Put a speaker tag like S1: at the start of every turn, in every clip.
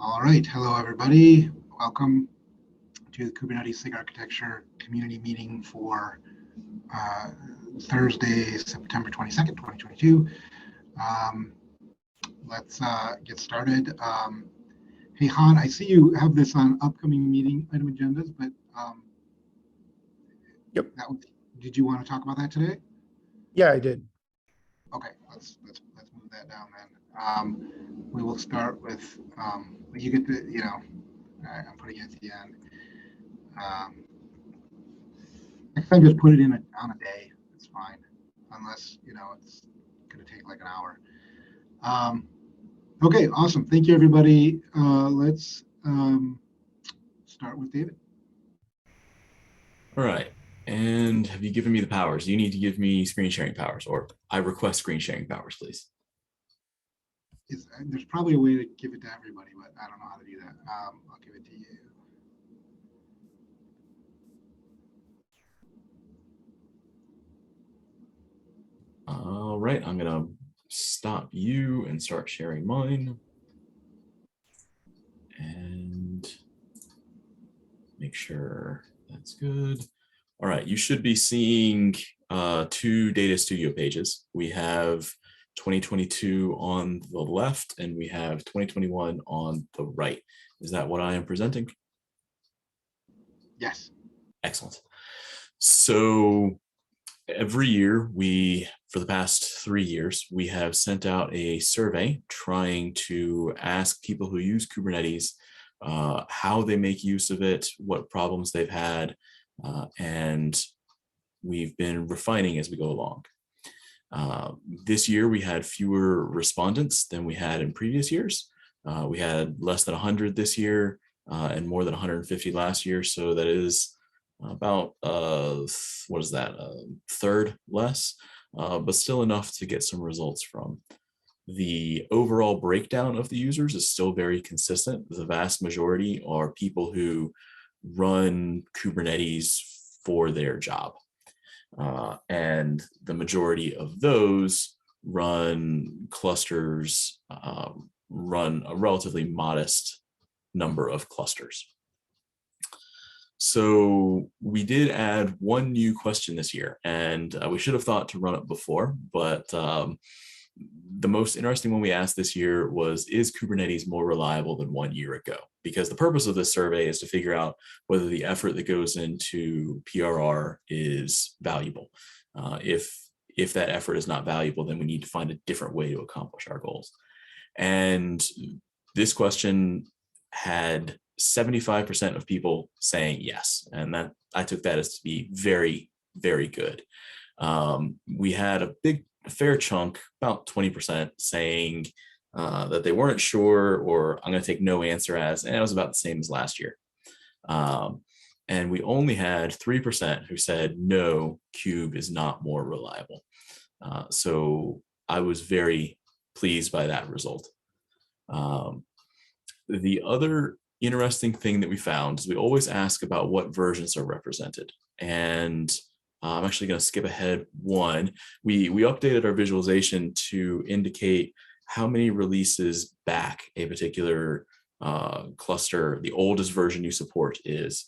S1: All right, hello everybody. Welcome to the Kubernetes SIG Architecture Community Meeting for uh, Thursday, September 22nd, 2022. Um, let's get started. Hey Han, I see you have this on upcoming meeting item agendas, but
S2: Yep.
S1: Did you want to talk about that today?
S2: Yeah, I did.
S1: Okay, let's move that down then. We will start with you get the I'm putting it at the end. Next time, just put it in on a day. It's fine, unless it's going to take like an hour. Okay, awesome. Thank you, everybody. Let's start with David.
S3: All right. And have you given me the powers? You need to give me screen sharing powers, or I request screen sharing powers, please.
S1: There's probably a way to give it to everybody, but I don't know how to do that. I'll give it to you.
S3: All right, I'm gonna stop you and start sharing mine. And make sure that's good. All right, you should be seeing two Data Studio pages. We have 2022 on the left and we have 2021 on the right. Is that what I am presenting?
S1: Yes.
S3: Excellent. So every year, for the past 3 years, we have sent out a survey trying to ask people who use Kubernetes how they make use of it, what problems they've had, and we've been refining as we go along. This year, we had fewer respondents than we had in previous years. We had less than 100 this year and more than 150 last year, so that is about what is that, a third less, but still enough to get some results from. The overall breakdown of the users is still very consistent. The vast majority are people who run Kubernetes for their job, and the majority of those run clusters, run a relatively modest number of clusters. So we did add one new question this year, and we should have thought to run it before, but the most interesting one we asked this year was, is Kubernetes more reliable than 1 year ago? Because the purpose of this survey is to figure out whether the effort that goes into PRR is valuable. If that effort is not valuable, then we need to find a different way to accomplish our goals. And this question had 75% of people saying yes, and that I took that as to be very, very good. We had a fair chunk, about 20%, saying that they weren't sure, or I'm going to take no answer as, and it was about the same as last year. And we only had 3% who said no, Kube is not more reliable. So I was very pleased by that result. The other interesting thing that we found is we always ask about what versions are represented. And I'm actually going to skip ahead one. We updated our visualization to indicate how many releases back a particular cluster, the oldest version you support is,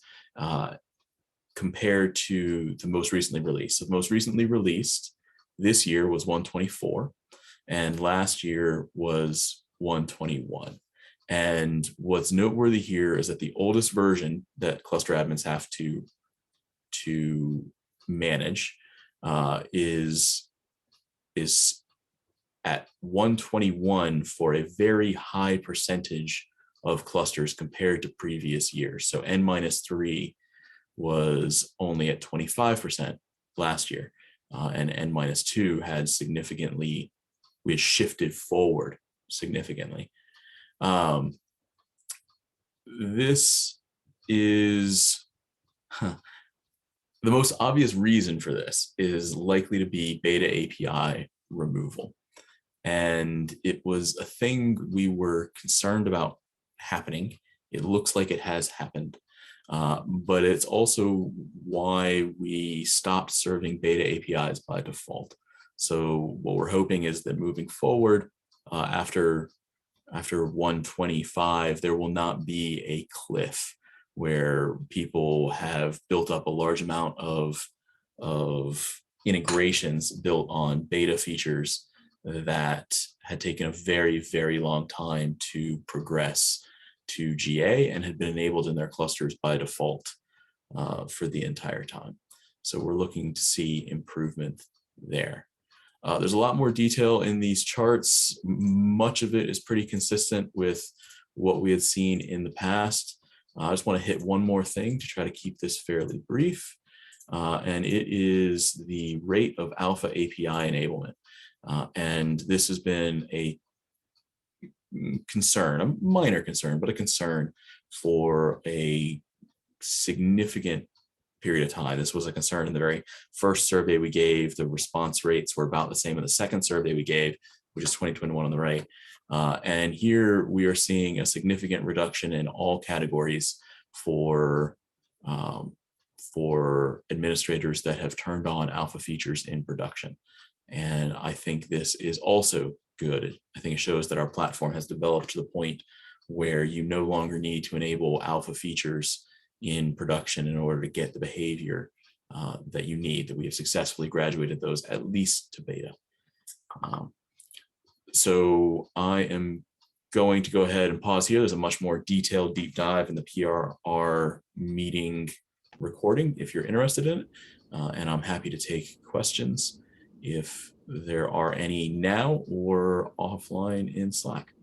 S3: compared to the most recently released. So the most recently released this year was 124, and last year was 121. And what's noteworthy here is that the oldest version that cluster admins have to manage is at 121 for a very high percentage of clusters compared to previous years. So N-3 was only at 25% last year, and N-2 had we had shifted forward significantly. This is the most obvious reason for this is likely to be beta API removal. And it was a thing we were concerned about happening. It looks like it has happened, but it's also why we stopped serving beta APIs by default. So what we're hoping is that moving forward, after after 125, there will not be a cliff where people have built up a large amount of integrations built on beta features that had taken a very, very long time to progress to GA and had been enabled in their clusters by default for the entire time. So we're looking to see improvement there. There's a lot more detail in these charts. Much of it is pretty consistent with what we had seen in the past. I just want to hit one more thing to try to keep this fairly brief. And it is the rate of alpha API enablement. And this has been a concern, a minor concern, but a concern for a significant period of time. This was a concern in the very first survey we gave. The response rates were about the same in the second survey we gave, which is 2021 on the right. And here we are seeing a significant reduction in all categories for administrators that have turned on alpha features in production. And I think this is also good. I think it shows that our platform has developed to the point where you no longer need to enable alpha features in production in order to get the behavior that you need, that we have successfully graduated those at least to beta. So I am going to go ahead and pause here. There's a much more detailed deep dive in the PRR meeting recording if you're interested in it. And I'm happy to take questions if there are any now or offline in Slack.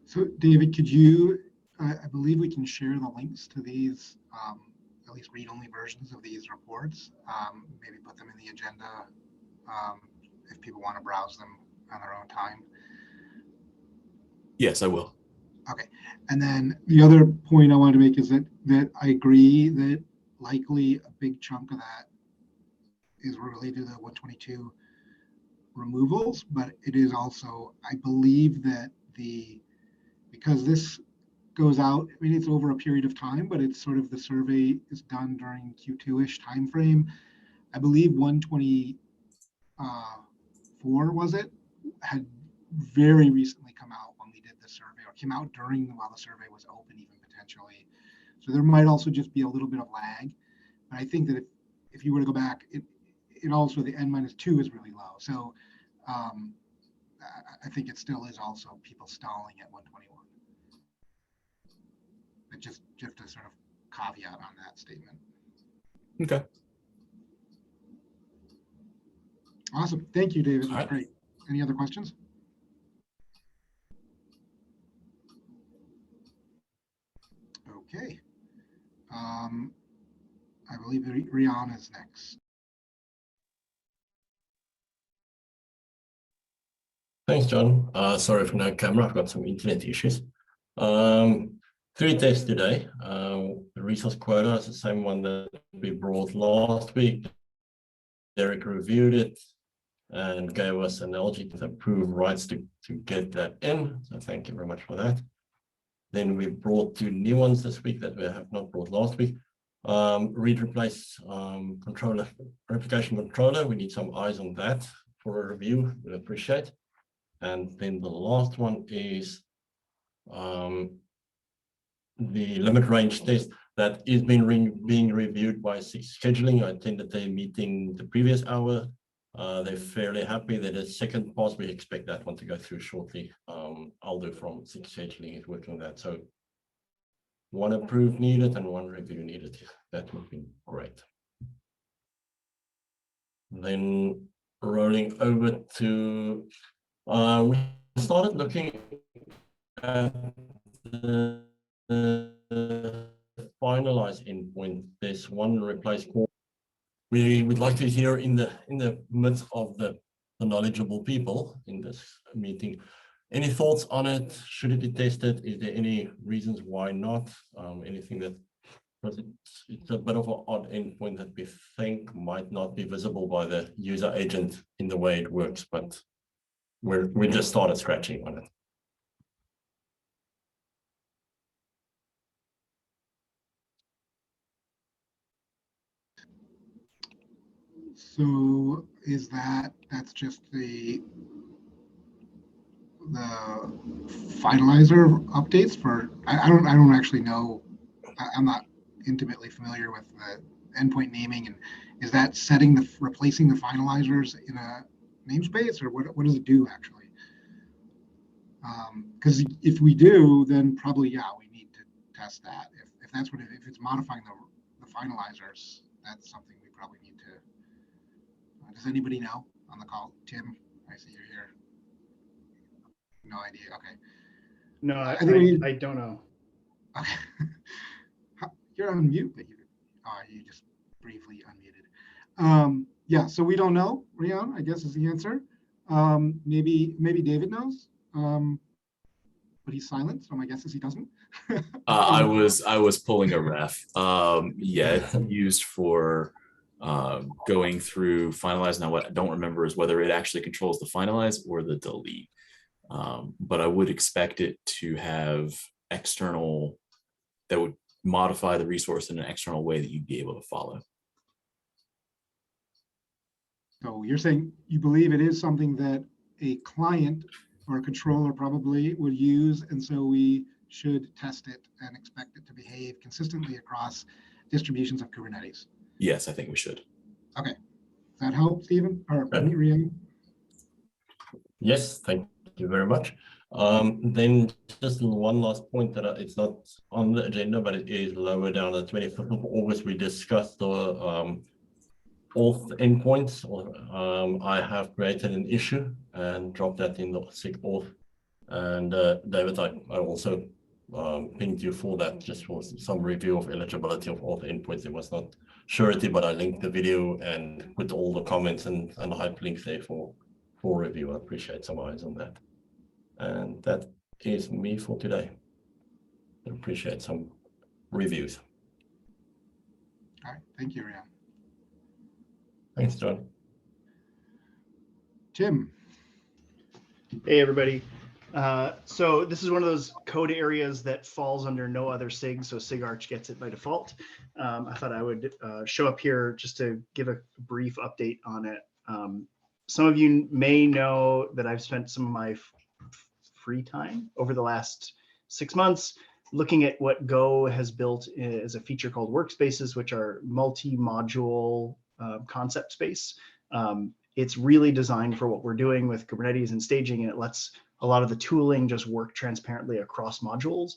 S1: So David, could you, I believe we can share the links to these, at least read-only versions of these reports, maybe put them in the agenda if people want to browse them on their own time.
S3: Yes, I will.
S1: Okay. And then the other point I wanted to make is that I agree that likely a big chunk of that is related to the 122 removals, but it is also, I believe that because this goes out, I mean, it's over a period of time, but it's sort of the survey is done during Q2-ish timeframe. I believe 124 was it, had very recently come out when we did the survey, or came out while the survey was open even potentially. So there might also just be a little bit of lag. But I think that if you were to go back, it also, the N-2 is really low. So I think it still is also people stalling at 121. But just to sort of caveat on that statement.
S3: Okay.
S1: Awesome. Thank you, David. That's
S3: right.
S1: Great. Any other questions? Okay. I believe Rian is next.
S2: Thanks, John. Sorry for no camera. I've got some internet issues. 3 tests today. The resource quota is the same one that we brought last week. Derek reviewed it and gave us an eligibility approved rights to get that in. So thank you very much for that. Then we brought 2 new ones this week that we have not brought last week. Read replace controller, replication controller. We need some eyes on that for a review. We'll appreciate. And then the last one is the limit range test that is being reviewed by SIG scheduling. I attended their meeting the previous hour. They're fairly happy that a second pass, we expect that one to go through shortly. Aldo from SIG scheduling is working on that. So 1 approve needed and 1 review needed. That would be great. Then rolling over to, we started looking at the finalized endpoint. There's 1 replace core. We would like to hear in the midst of the knowledgeable people in this meeting, any thoughts on it? Should it be tested? Is there any reasons why not? Anything that, because it's a bit of an odd endpoint that we think might not be visible by the user agent in the way it works, but we just started scratching on it.
S1: So is that's just the the finalizer updates for, I don't actually know. I'm not intimately familiar with the endpoint naming, and is that replacing the finalizers in a namespace, or what does it do actually? Because if we do, then probably, yeah, we need to test that. If that's what if it's modifying the finalizers, that's something we probably need to. Does anybody know on the call? Tim, I see you're here. No idea. Okay.
S4: No, I don't know.
S1: Okay. You're on mute, but you just briefly unmuted. Yeah, so we don't know, Rian, I guess is the answer. Maybe David knows. But he's silent, so my guess is he doesn't.
S3: I was pulling a ref. Yeah, it's used for going through finalize. Now, what I don't remember is whether it actually controls the finalize or the delete. But I would expect it to have external that would modify the resource in an external way that you'd be able to follow.
S1: So you're saying you believe it is something that a client or a controller probably would use, and so we should test it and expect it to behave consistently across distributions of Kubernetes.
S3: Yes, I think we should.
S1: Okay. Does that help, Stephen? Or Rian?
S2: Yes, thank you very much. Then just one last point that it's not on the agenda, but it is lower down the 25th of August. We discussed the auth endpoints. I have created an issue and dropped that in the SIG auth. And David, I also pinged you for that, just for some review of eligibility of auth endpoints. It was not surety, but I linked the video and put all the comments and hyperlinks there for review. I appreciate some eyes on that. And that is me for today. I appreciate some reviews.
S1: All right, thank you, Rian.
S2: Thanks, John.
S1: Tim.
S4: Hey, everybody. So this is one of those code areas that falls under no other SIG, so SIG Arch gets it by default. I thought I would show up here just to give a brief update on it. Some of you may know that I've spent some of my free time over the last 6 months looking at what Go has built as a feature called workspaces, which are multi-module concept space. It's really designed for what we're doing with Kubernetes and staging, and it lets a lot of the tooling just work transparently across modules.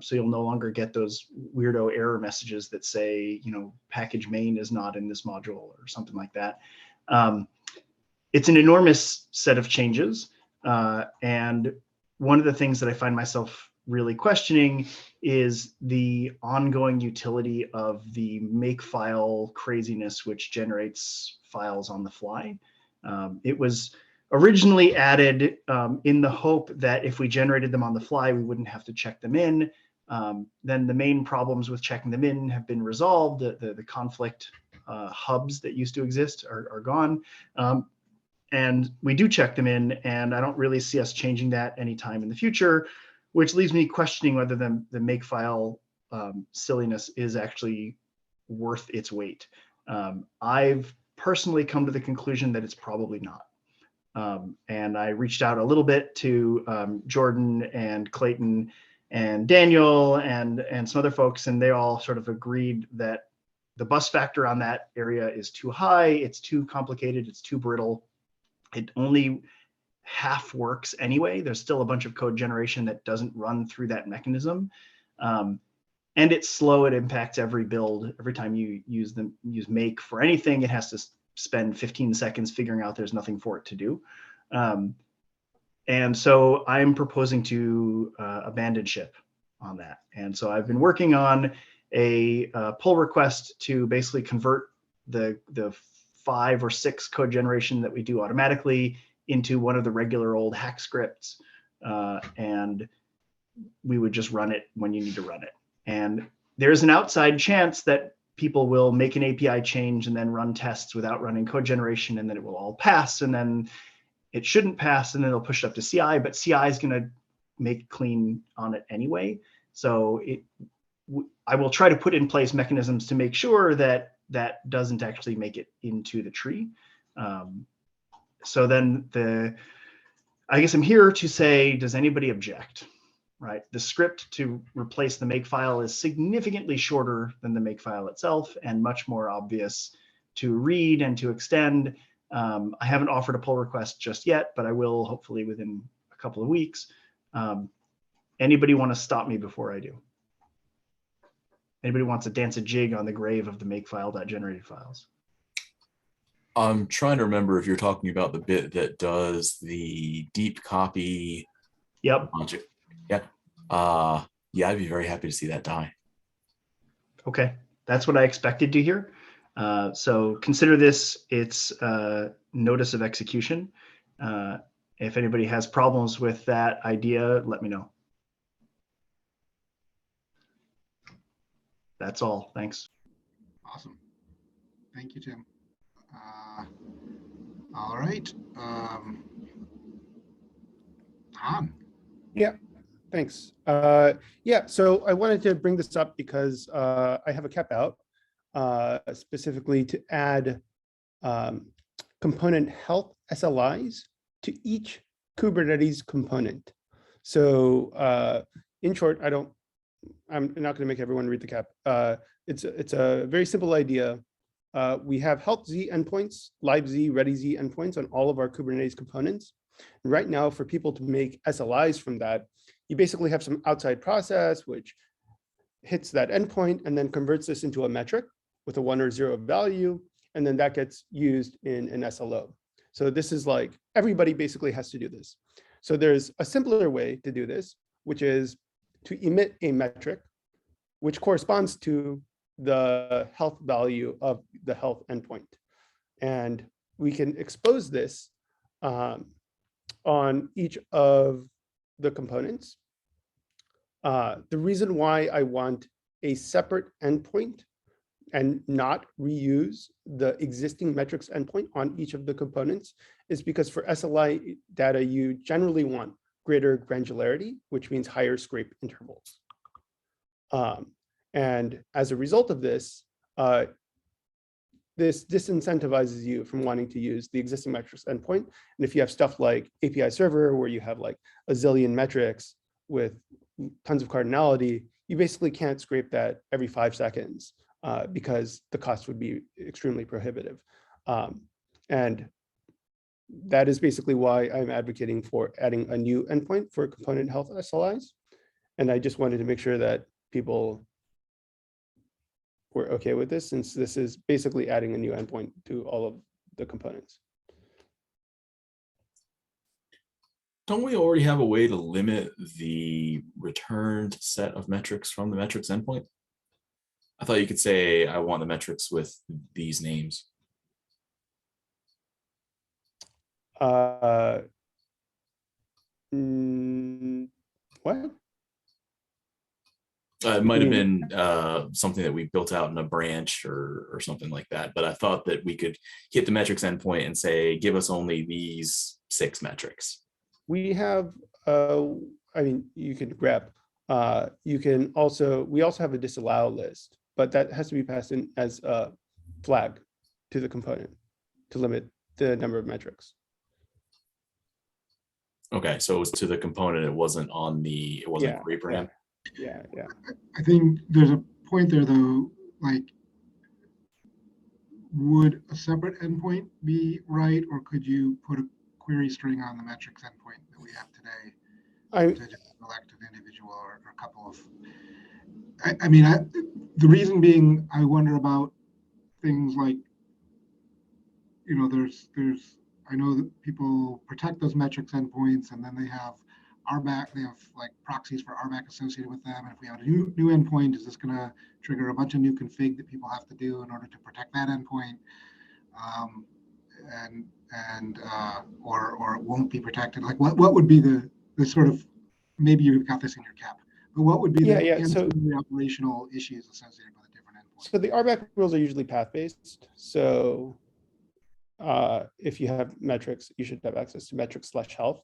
S4: So you'll no longer get those weirdo error messages that say, package main is not in this module or something like that. It's an enormous set of changes. And one of the things that I find myself really questioning is the ongoing utility of the makefile craziness, which generates files on the fly. It was originally added in the hope that if we generated them on the fly, we wouldn't have to check them in. Then the main problems with checking them in have been resolved. The conflict hubs that used to exist are gone. And we do check them in, and I don't really see us changing that anytime in the future, which leaves me questioning whether the makefile silliness is actually worth its weight. I've personally come to the conclusion that it's probably not. And I reached out a little bit to Jordan and Clayton and Daniel and some other folks, and they all sort of agreed that the bus factor on that area is too high, it's too complicated, it's too brittle. It only half works anyway. There's still a bunch of code generation that doesn't run through that mechanism. And it's slow. It impacts every build. Every time you use make for anything, it has to spend 15 seconds figuring out there's nothing for it to do. And so I'm proposing to abandon ship on that. And so I've been working on a pull request to basically convert the 5 or 6 code generation that we do automatically into one of the regular old hack scripts. And we would just run it when you need to run it. And there's an outside chance that people will make an API change and then run tests without running code generation, and then it will all pass, and then it shouldn't pass, and then they'll push it up to CI, but CI is going to make clean on it anyway. So I will try to put in place mechanisms to make sure that that doesn't actually make it into the tree. So then I guess I'm here to say, does anybody object? Right, the script to replace the makefile is significantly shorter than the makefile itself and much more obvious to read and to extend. I haven't offered a pull request just yet, but I will hopefully within a couple of weeks. Anybody want to stop me before I do? Anybody wants to dance a jig on the grave of the makefile.generated files?
S3: I'm trying to remember if you're talking about the bit that does the deep copy.
S4: Yep.
S3: Logic. Yeah. Yeah, I'd be very happy to see that die.
S4: Okay, that's what I expected to hear. So consider this its notice of execution. If anybody has problems with that idea, let me know. That's all. Thanks.
S1: Awesome. Thank you, Tim. All right. Han.
S5: Yeah, thanks. Yeah, so I wanted to bring this up because I have a cap out specifically to add component health SLIs to each Kubernetes component. So in short, I'm not going to make everyone read the cap. It's a very simple idea. We have health Z endpoints, live Z, ready Z endpoints on all of our Kubernetes components. And right now, for people to make SLIs from that, you basically have some outside process which hits that endpoint and then converts this into a metric with a 1 or 0 value, and then that gets used in an SLO. So this is like, everybody basically has to do this. So there's a simpler way to do this, which is to emit a metric, which corresponds to the health value of the health endpoint. And we can expose this on each of the components. The reason why I want a separate endpoint and not reuse the existing metrics endpoint on each of the components is because for SLI data, you generally want greater granularity, which means higher scrape intervals. And as a result of this, this disincentivizes you from wanting to use the existing metrics endpoint. And if you have stuff like API server, where you have like a zillion metrics with tons of cardinality, you basically can't scrape that every 5 seconds because the cost would be extremely prohibitive. And that is basically why I'm advocating for adding a new endpoint for component health SLIs. And I just wanted to make sure that people were okay with this, since this is basically adding a new endpoint to all of the components.
S3: Don't we already have a way to limit the returned set of metrics from the metrics endpoint? I thought you could say, I want the metrics with these names.
S5: What?
S3: It might have been something that we built out in a branch or something like that. But I thought that we could hit the metrics endpoint and say, give us only these 6 metrics.
S5: We have, I mean, you can grep. We also have a disallow list, but that has to be passed in as a flag to the component to limit the number of metrics.
S3: Okay, so it was to the component. It wasn't on the, it wasn't query param.
S5: Yeah.
S1: I think there's a point there though, like, would a separate endpoint be right, or could you put a query string on the metrics endpoint that we have today to just select an individual or a couple of? I mean, the reason being, I wonder about things like, you know, I know that people protect those metrics endpoints, and then they have RBAC, they have like proxies for RBAC associated with them. And if we have a new endpoint, is this going to trigger a bunch of new config that people have to do in order to protect that endpoint? Or it won't be protected. Like what would be the sort of, maybe you've got this in your cap, but what would be the operational issues associated with a different endpoint?
S5: So the RBAC rules are usually path-based. So if you have metrics, you should have access to metrics/health.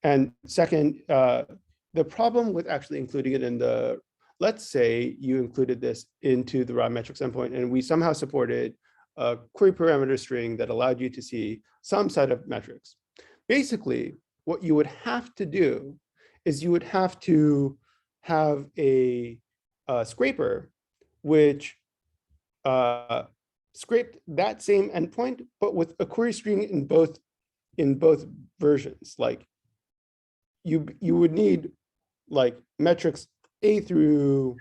S5: And second, the problem with actually including it in the, let's say you included this into the raw metrics endpoint and we somehow supported a query parameter string that allowed you to see some set of metrics. basically what you would have to do is you would have to have a scraper which scraped that same endpoint, but with a query string in both versions. Like you would need like metrics A through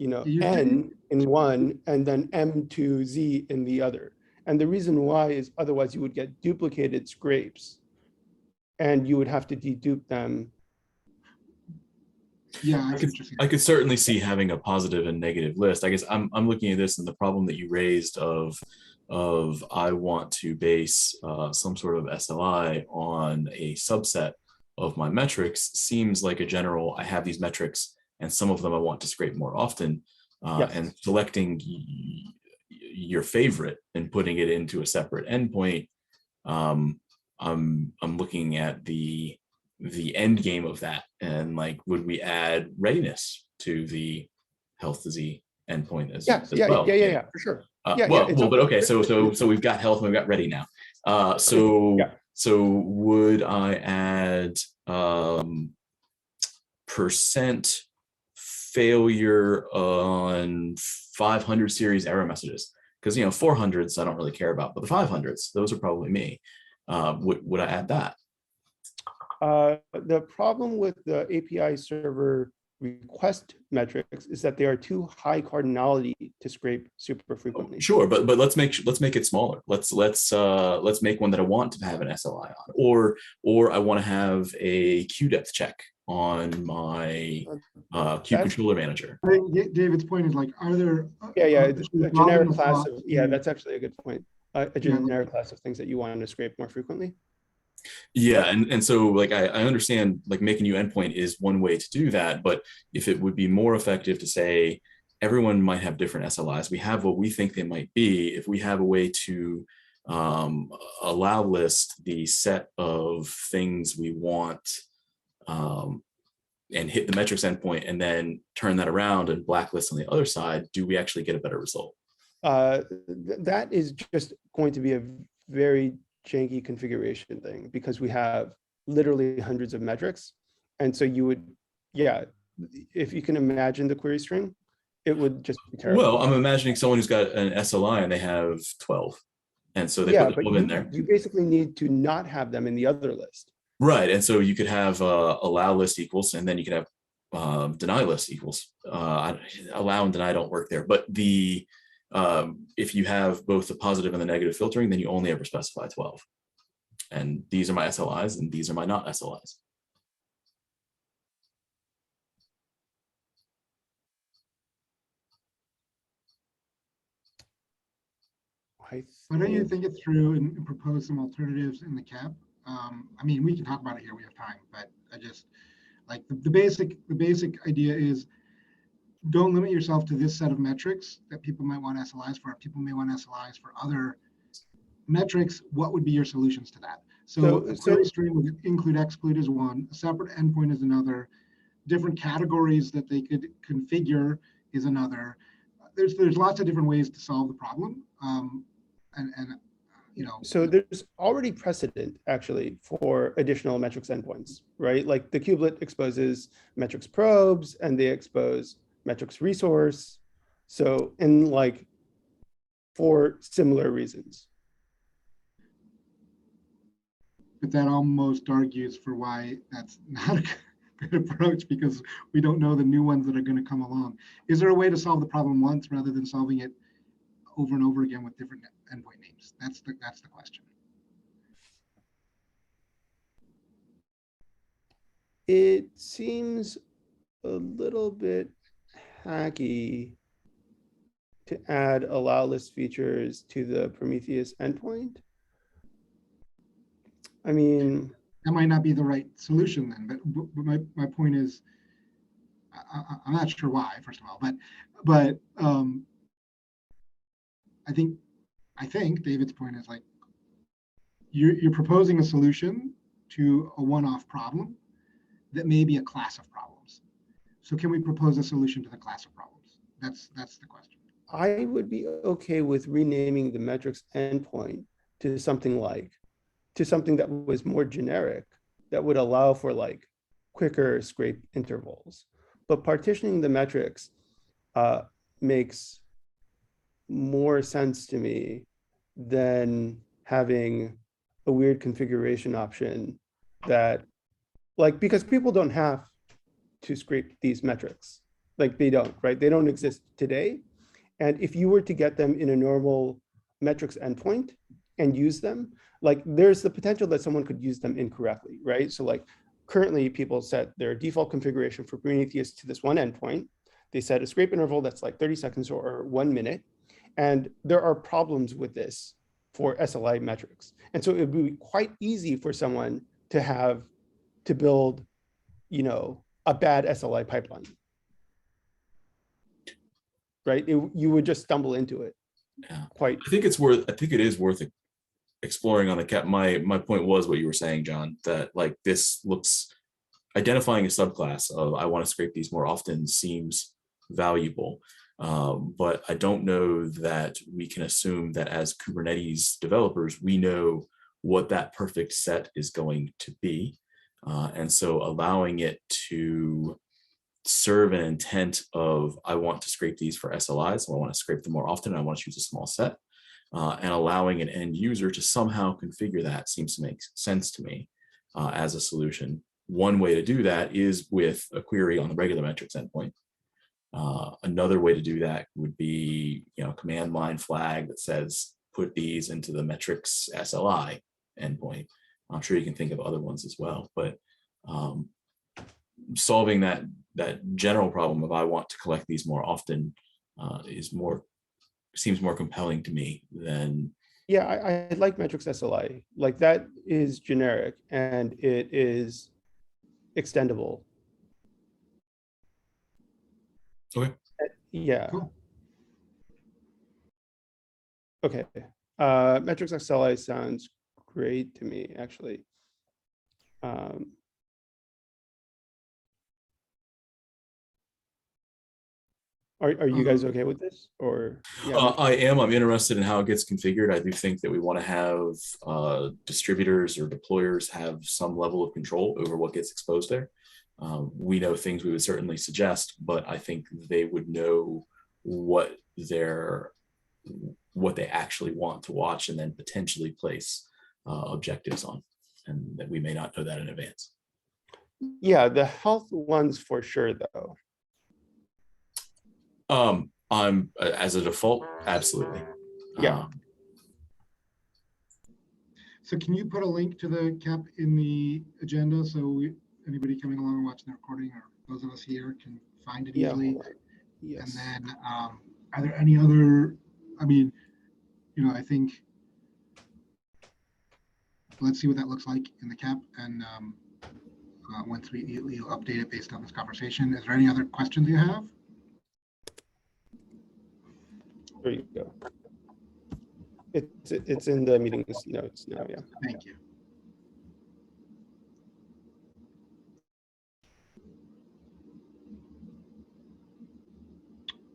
S5: N in one, and then M to Z in the other. And the reason why is otherwise you would get duplicated scrapes and you would have to dedupe them.
S1: Yeah,
S3: I could certainly see having a positive and negative list. I guess I'm looking at this, and the problem that you raised of I want to base some sort of SLI on a subset of my metrics seems like a general. I have these metrics, and some of them I want to scrape more often,
S5: Yes.
S3: and selecting your favorite and putting it into a separate endpoint. I'm looking at the end game of that, and like, would we add readiness to the health disease endpoint as well?
S5: Yeah, for sure.
S3: But okay, so we've got health and we've got ready now. So would I add percent failure on 500 series error messages? Because 400s I don't really care about, but the 500s, those are probably me. Would I add that?
S5: The problem with the API server request metrics is that they are too high cardinality to scrape super frequently.
S3: Sure, but let's make it smaller. Let's make one that I want to have an SLI on, or I want to have a queue depth check on my queue controller manager.
S1: I think David's point is like, are there?
S5: A generic class of, that's actually a good point. A generic class of things that you want to scrape more frequently.
S3: Yeah, and so like I understand like making new endpoint is one way to do that, but if it would be more effective to say everyone might have different SLIs, we have what we think they might be. If we have a way to allow list the set of things we want and hit the metrics endpoint and then turn that around and blacklist on the other side, do we actually get a better result?
S5: That is just going to be a very janky configuration thing because we have literally hundreds of metrics. And so you would, if you can imagine the query string, it would just be terrible.
S3: Well, I'm imagining someone who's got an SLI and they have 12. And so they put the 12 in there.
S5: You basically need to not have them in the other list.
S3: Right. And so you could have allow list equals, and then you could have deny list equals. Allow and deny don't work there. But the if you have both the positive and the negative filtering, then you only ever specify 12. And these are my SLIs and these are my not SLIs.
S1: Why don't you think it through and propose some alternatives in the cap? I mean, we can talk about it here, we have time, but I just like the basic idea is don't limit yourself to this set of metrics that people might want SLIs for. People may want SLIs for other metrics. What would be your solutions to that? So a query string would include exclude is one, a separate endpoint is another, different categories that they could configure is another. There's lots of different ways to solve the problem.
S5: So there's already precedent actually for additional metrics endpoints, right? Like the kubelet exposes metrics probes and they expose metrics resource. So for similar reasons.
S1: But that almost argues for why that's not a good approach, because we don't know the new ones that are going to come along. Is there a way to solve the problem once rather than solving it over and over again with different endpoint names? That's the question.
S5: It seems a little bit hacky to add allow list features to the Prometheus endpoint. I mean,
S1: that might not be the right solution then, but my point is, I'm not sure why, first of all, but I think David's point is like, you're proposing a solution to a one-off problem that may be a class of problems. So can we propose a solution to the class of problems? That's the question.
S5: I would be okay with renaming the metrics endpoint to something like to something that was more generic, that would allow for like quicker scrape intervals. But partitioning the metrics makes more sense to me than having a weird configuration option that, like, because people don't have to scrape these metrics. Like they don't, right? They don't exist today. And if you were to get them in a normal metrics endpoint and use them, like there's the potential that someone could use them incorrectly, right? So like currently people set their default configuration for Prometheus to this one endpoint. They set a scrape interval that's like 30 seconds or 1 minute. And there are problems with this for SLI metrics. And so it would be quite easy for someone to build, you know, a bad SLI pipeline, right? You would just stumble into it.
S3: Yeah.
S5: Quite.
S3: I think it is worth exploring on the cap. My point was what you were saying, John, that like this looks, identifying a subclass of I want to scrape these more often seems valuable. But I don't know that we can assume that as Kubernetes developers, we know what that perfect set is going to be. And so allowing it to serve an intent of, I want to scrape these for SLIs, so I want to scrape them more often, I want to choose a small set, and allowing an end user to somehow configure that seems to make sense to me as a solution. One way to do that is with a query on the regular metrics endpoint. Another way to do that would be, you know, command line flag that says, put these into the metrics SLI endpoint. I'm sure you can think of other ones as well, but solving that general problem of I want to collect these more often seems more compelling to me than.
S5: Yeah, I like metrics SLI. Like that is generic and it is extendable.
S3: Okay.
S5: Yeah.
S1: Cool.
S5: Okay. Metrics XLI sounds great to me, actually. Are you guys okay with this? Or yeah,
S3: I am. I'm interested in how it gets configured. I do think that we want to have distributors or deployers have some level of control over what gets exposed there. We know things we would certainly suggest, but I think they would know what they actually want to watch and then potentially place objectives on, and that we may not know that in advance.
S5: yeah, the health ones for sure, though.
S3: I'm as a default, absolutely.
S5: Yeah.
S1: So can you put a link to the cap in the agenda so anybody coming along and watching the recording or those of us here can find it easily?
S5: Yes.
S1: And then are there any other, I mean, you know, I think let's see what that looks like in the cap, and once you'll update it based on this conversation. Is there any other questions you have?
S5: There you go. It's in the meetings notes now, yeah.
S1: Thank you.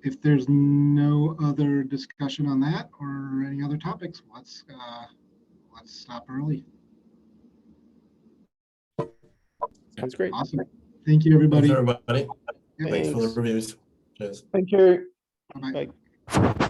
S1: If there's no other discussion on that or any other topics, let's stop early.
S5: Sounds great.
S1: Awesome. Thank you, everybody.
S2: Thanks, everybody.
S1: Yep.
S2: Thanks for the
S5: Thanks.
S2: reviews. Cheers.
S5: Thank you.
S1: Bye-bye.
S5: Bye.